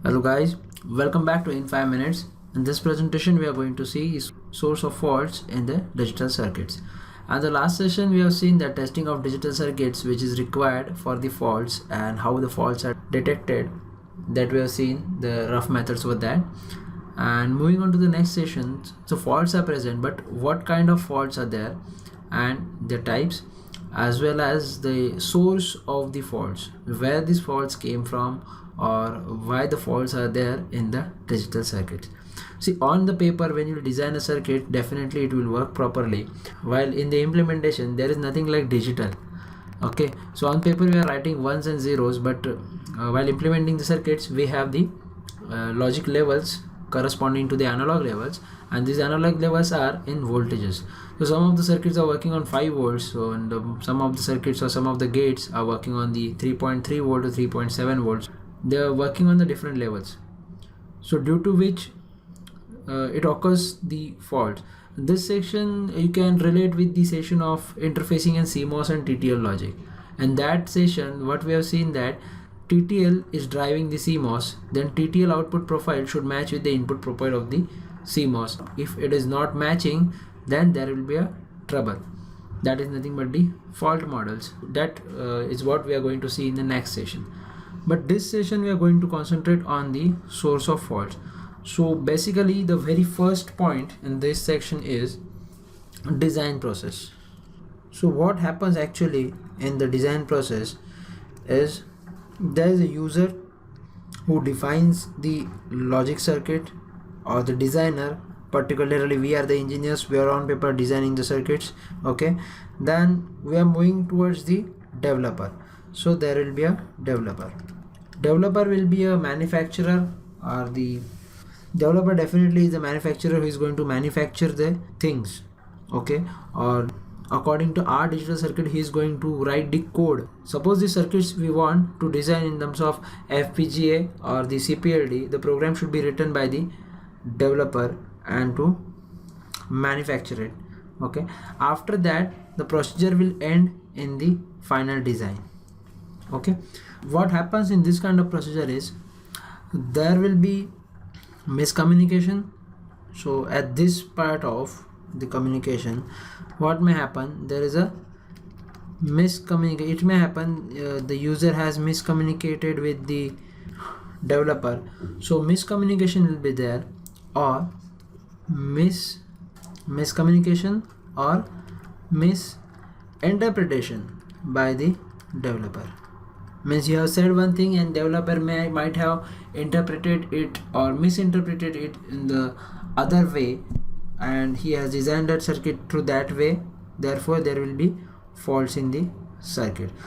Hello guys, welcome back to In 5 Minutes. In this presentation we are going to see is source of faults in the digital circuits. And the last session we have seen the testing of digital circuits which is required for the faults and how the faults are detected. That we have seen the rough methods for that. And moving on to the next session, so faults are present, but what kind of faults are there and their types, as well as the source of the faults, where these faults came from or why the faults are there in the digital circuit. See, on the paper when you design a circuit, definitely it will work properly, while in the implementation there is nothing like digital. Okay, so on paper we are writing ones and zeros, but while implementing the circuits we have the logic levels corresponding to the analog levels, and these analog levels are in voltages. So some of the circuits are working on 5 volts, so and some of the circuits or some of the gates are working on the 3.3 volt to 3.7 volts. They are working on the different levels, so due to which it occurs the fault. This section you can relate with the session of interfacing and CMOS and TTL logic. And that session what we have seen that TTL is driving the CMOS, then TTL output profile should match with the input profile of the CMOS. If it is not matching, then there will be a trouble. That is nothing but the fault models. That is what we are going to see in the next session. But this session we are going to concentrate on the source of faults. So basically the very first point in this section is design process. So what happens actually in the design process is there is a user who defines the logic circuit, or the designer, particularly we are the engineers, we are on paper designing the circuits. Okay, then we are moving towards the developer. So there will be a developer will be a manufacturer, or the developer definitely is the manufacturer who is going to manufacture the things. Okay, or according to our digital circuit he is going to write the code. Suppose the circuits we want to design in terms of FPGA or the CPLD, the program should be written by the developer and to manufacture it. Okay, after that the procedure will end in the final design. Okay, what happens in this kind of procedure is there will be miscommunication. So at this part of the communication, what may happen, there is a miscommunication. It may happen the user has miscommunicated with the developer, so miscommunication will be there, or miscommunication or misinterpretation by the developer. Means you have said one thing and developer might have interpreted it or misinterpreted it in the other way, and he has designed that circuit through that way. Therefore there will be faults in the circuit.